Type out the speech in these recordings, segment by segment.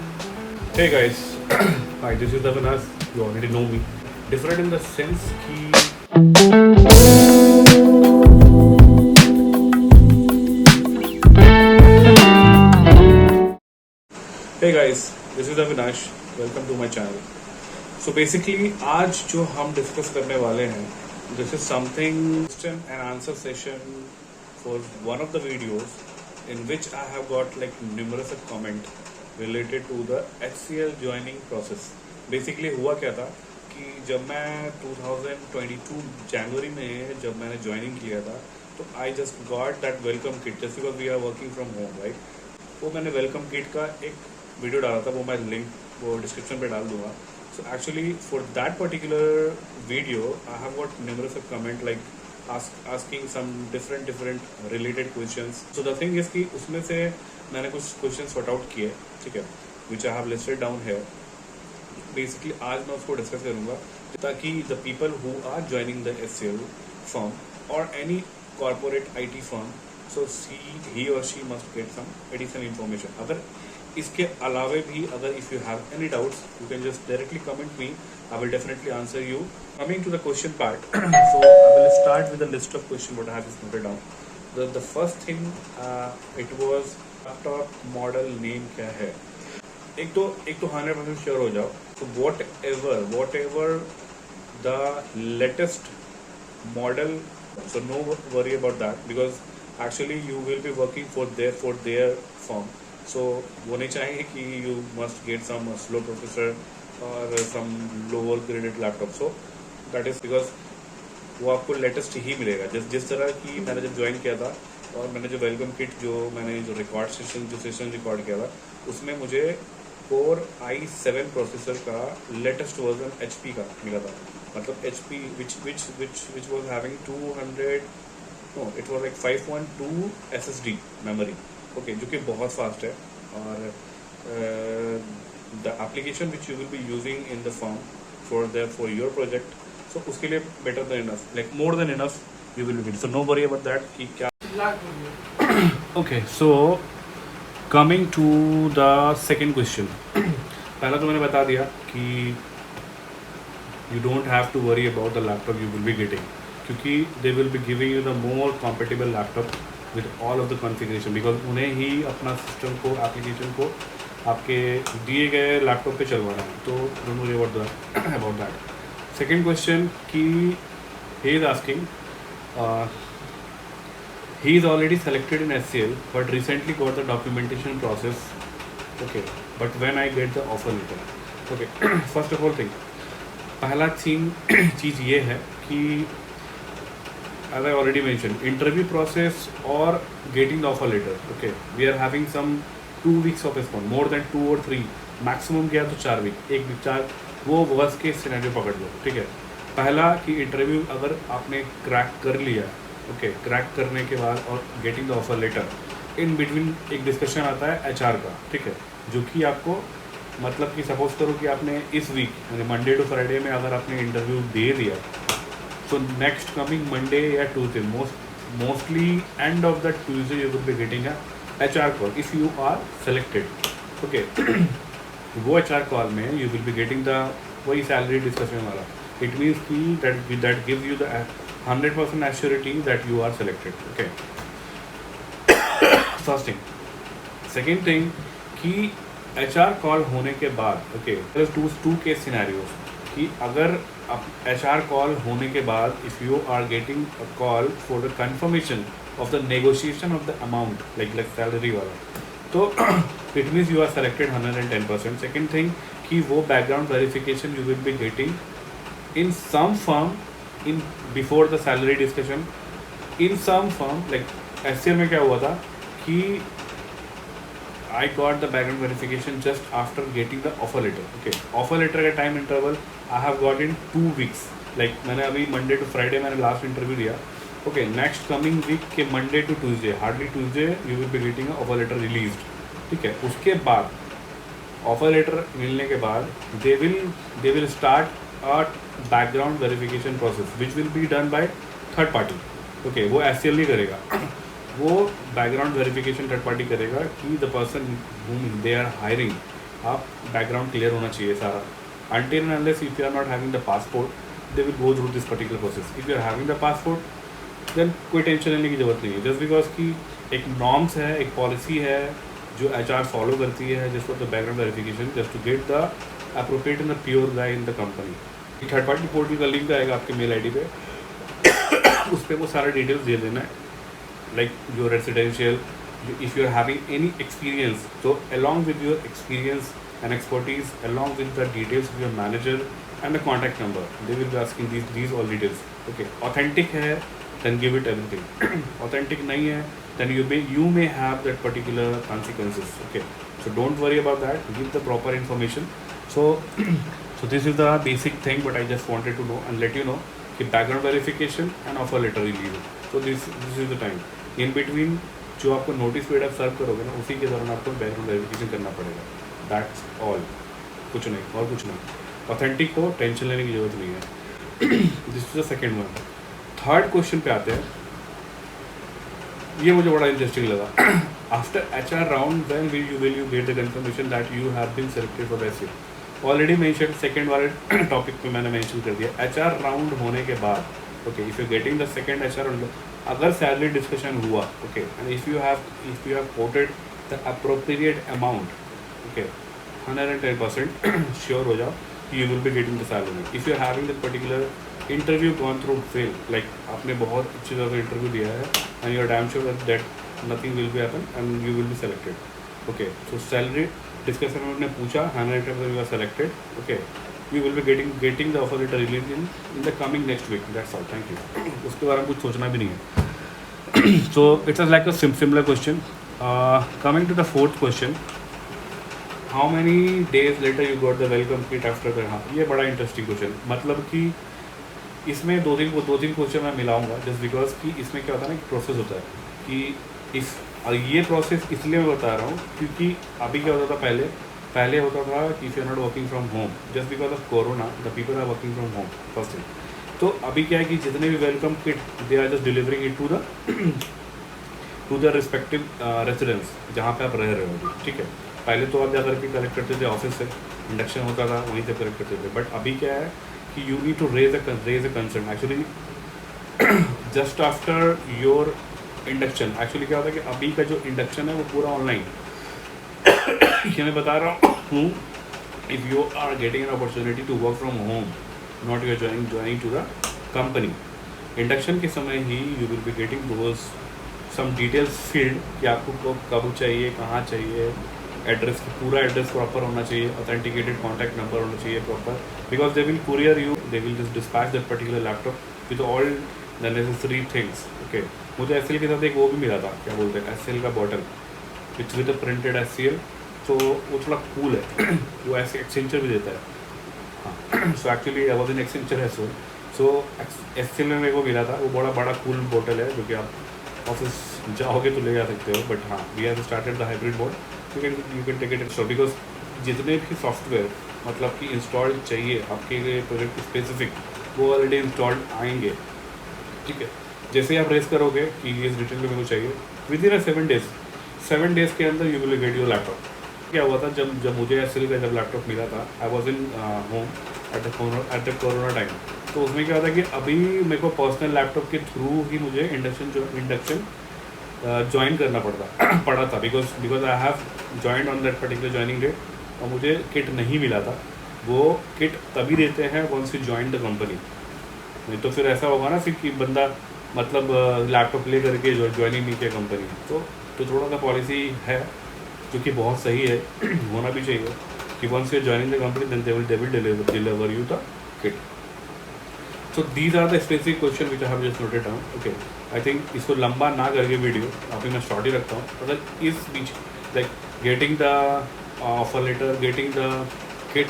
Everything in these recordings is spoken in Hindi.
Hey guys, hi, this is Avinash. You already know me. Different in the sense कि Hey guys, this is Avinash. Welcome to my channel. So basically आज जो हम डिस्कस करने वाले हैं, this is something question and answer session for one of the videos in which I have got like numerous of comment related to the HCL joining process. Basically हुआ क्या था कि जब मैं 2022 जनवरी में जब मैंने ज्वाइनिंग किया था तो I just got that welcome kit just because we are working from home right. वो मैंने वेलकम किट का एक वीडियो डाला था, वो मैं लिंक वो डिस्क्रिप्शन पे डाल दूंगा. So actually for that particular video I have got numerous of comment like asking some different related questions. So the thing is कि उसमें से मैंने कुछ questions sort out किए, ठीक है, which I have listed down here. Basically आज मैं उसको डिस्कस करूंगा ताकि the people who are joining the HCL firm or any corporate IT firm, so he or she must get some additional information. अगर इसके अलावे भी अगर if you have any doubts you can just directly comment me, I will definitely answer you. Coming to the question part, so I will start with the list of question what I have noted down. The first thing it was laptop model name क्या है. एक तो 100% श्योर हो जाओ. तो whatever the latest model, so no worry about that because actually you will be working for their firm. So वो नहीं चाहेंगे कि you must get some slow processor or some lower graded laptop. So that is because वो आपको लेटेस्ट ही मिलेगा. जिस तरह की मैंने जब ज्वाइन किया था और मैंने जो वेलकम किट मैंने जो सेशन रिकॉर्ड किया था उसमें मुझे Core i7 प्रोसेसर का लेटेस्ट वर्जन HP का मिला था. मतलब HP which was having 200 no it was like 512 SSD memory, okay, जो कि बहुत फास्ट है. और the application which you will be using in the form for your project, so उसके लिए better than enough, like more than enough you will be. So no worry about that कि क्या. Okay, so coming to the second question. पहला तो मैंने बता दिया कि you don't have to worry about the laptop you will be getting, क्योंकि they will be giving you the more compatible laptop with all of the configuration, because उन्हें ही अपना सिस्टम को एप्लीकेशन को आपके दिए गए लैपटॉप पे चलवाना है. तो don't worry about that. Second question कि he is asking, he is already selected in HCL but recently got the documentation process, okay, but when I get the offer letter, okay. First of all thing, पहला चीज़ ये है कि as I already mentioned, interview process or getting the offer letter, okay, we are having some 2 weeks of response, more than 2 or 3, maximum गया तो 4 वीक, एक वीक 4, वो वर्स्ट केस सिनेरियो पकड़ लो, ठीक है. पहला कि इंटरव्यू अगर आपने क्रैक कर लिया, ओके, क्रैक करने के बाद और getting the offer letter, in between एक डिस्कशन आता है HR का, ठीक है, जो कि आपको मतलब कि सपोज करो कि आपने इस वीक यानी मंडे टू फ्राइडे में अगर आपने इंटरव्यू दे दिया, so next coming Monday या Tuesday, mostly end of the Tuesday you will be getting a HR call if you are selected, okay. वो HR call में you will be getting the वही salary discussion वाला. It means कि that gives you the 100% assurity that you are selected, okay. First thing. Second thing कि HR call होने के बाद, okay, there are two case scenarios कि अगर HR कॉल होने के बाद if you are getting a call for the confirmation of the negotiation of the amount like salary वाला, तो it means you are selected 110%. Second thing कि वो background verification you will be getting in some firm in before the salary discussion. In some firm like HCL में क्या हुआ था कि I got the background verification just after getting the offer letter. Okay, offer letter का time interval I have got in 2 weeks. Like मैंने अभी Monday to Friday मैंने last interview दिया. Okay, next coming week के Monday to Tuesday, hardly Tuesday you will be getting a offer letter released. ठीक है, उसके बाद offer letter मिलने के बाद they will start a background verification process which will be done by third party. Okay, वो HCL नहीं करेगा. वो बैकग्राउंड वेरिफिकेशन थर्ड पार्टी करेगा कि the person whom they are hiring आप बैकग्राउंड क्लियर होना चाहिए सारा. Until and unless if you are not having the passport, they will go through this particular process. If you are having the passport, then कोई टेंशन लेने की ज़रूरत नहीं है. जस्ट बिकॉज कि एक नॉर्म्स है, एक पॉलिसी है जो HR फॉलो करती है just for the background verification, just to get the appropriate and the pure guy in the company. Third party portal का लिंक आएगा आपके मेल ID पे, उस पर वो सारा डिटेल्स दे देना है, like your residential, if you are having any experience, so along with your experience and expertise, along with the details of your manager and the contact number, they will be asking these all details. Okay, authentic है then give it everything. Authentic नहीं है then you may have that particular consequences. Okay, so don't worry about that, give the proper information. So so this is the basic thing, but I just wanted to know and let you know कि background verification and offer letter release. So this is the time in between. जो आपको नोटिस पीरियड आप सर्व करोगे ना, उसी के दौरान आपको बैकग्राउंड वेरिफिकेशन करना पड़ेगा. दैट्स ऑल, कुछ नहीं और कुछ नहीं. ऑथेंटिक हो, टेंशन लेने की जरूरत नहीं है. This is the second one. Third question पे आते हैं. ये मुझे बड़ा इंटरेस्टिंग लगा. After HR round when will you get the confirmation that you have been selected for SEL. Already mention second वाले टॉपिक पे मैंने मेंशन कर दिया. HR राउंड होने के बाद, okay, if you getting the second HR round, अगर सैलरी डिस्कशन हुआ, okay, and if you have quoted the appropriate amount, okay, 110% sure हो जाओ you will be getting the salary. If you are having that particular interview gone through fail, like आपने बहुत अच्छी तरह से इंटरव्यू दिया है and you are damn sure that nothing will be happen and you will be selected. Okay, so salary discussion में उन्होंने पूछा 110% you are selected. Okay, you will be getting the offer letter released in the coming next week. That's all. Thank you. उसके बारे में कुछ सोचना भी नहीं है. So it's like a similar question. Coming to the fourth question, how many days later you got the welcome kit after the? हाँ, ये बड़ा इंटरेस्टिंग क्वेश्चन. मतलब कि इसमें दो तीन क्वेश्चन मैं मिलाऊंगा जस्ट बिकॉज कि इसमें क्या होता है ना, प्रोसेस होता है कि इस ये प्रोसेस इसलिए मैं बता रहा हूँ क्योंकि अभी क्या होता था, पहले होता था कि if you are not working from home just because of corona, the people are working from home first thing. तो अभी क्या है कि जितने भी welcome kit they are just delivering it to the respective residence जहाँ पे आप रह रहे हो. ठीक है, पहले तो आप जाकर के कलेक्ट करते थे ऑफिस से, इंडक्शन होता था वहीं से कलेक्ट करते थे. बट अभी क्या है कि you need to raise a concern actually just after your induction. Actually क्या होता है कि अभी का जो इंडक्शन है वो पूरा ऑनलाइन. ये मैं बता रहा हूँ, if you are getting an opportunity to work from home, not you are joining to the company, induction के समय ही you will be getting those some details field कि आपको कब चाहिए, कहाँ चाहिए, एड्रेस, पूरा एड्रेस प्रॉपर होना चाहिए, ऑथेंटिकेटेड कॉन्टैक्ट नंबर होना चाहिए proper, because they will courier you, they will just dispatch that particular laptop with all the necessary things. Okay, मुझे SL के साथ एक वो भी मिला था, क्या बोलते हैं, SL का bottle with with printed SCL. तो वो थोड़ा कूल है. वो ऐसे एक्सचेंजर भी देता है. हाँ, so actually I was in exchanger है. सो SCL में मेरे को मिला था, वो बड़ा कूल बोतल है जो कि आप ऑफिस जाओगे तो ले जा सकते हो. बट हाँ, we have started the hybrid mode, you can take it install because जितने भी सॉफ्टवेयर मतलब कि इंस्टॉल्ड चाहिए आपके लिए प्रोजेक्ट स्पेसिफिक, वो ऑलरेडी इंस्टॉल्ड आएंगे. ठीक है, जैसे आप रेस करोगे कि इस डिटेल में मेरे को चाहिए, विद इन 7 डेज के अंदर you will get your laptop. क्या हुआ था, जब मुझे SL का जब लैपटॉप मिला था, I was in home at the corona time. तो उसमें क्या होता है कि अभी मेरे को पर्सनल लैपटॉप के थ्रू ही मुझे इंडक्शन ज्वाइन करना पड़ा था because I have joined on that particular joining date. और मुझे किट नहीं मिला था. वो किट तभी देते हैं once you join the company. नहीं तो फिर ऐसा होगा ना फिर कि बंदा मतलब लैपटॉप ले करके ज्वाइनिंग नहीं किया कंपनी. तो थोड़ा सा पॉलिसी है जो कि बहुत सही है, होना भी चाहिए कि once you joining the company then they will deliver you the kit. So these are the specific question which I have just noted down. Okay, I think इसको लंबा ना करके वीडियो अभी मैं शॉर्ट ही रखता हूँ. अगर इस बीच like getting the offer letter, getting the kit,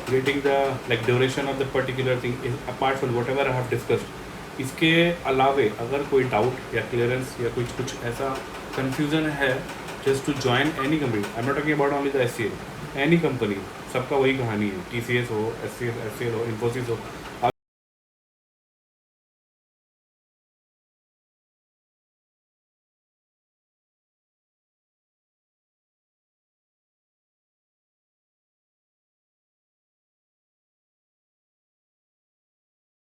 getting the like duration of the particular thing is apart from whatever I have discussed, इसके अलावे अगर कोई डाउट या क्लियरेंस या कुछ ऐसा कन्फ्यूजन है just to join any company, I'm not talking about only the SCL, any company, सबका वही कहानी है. TCS हो, SCL हो, Infosys हो,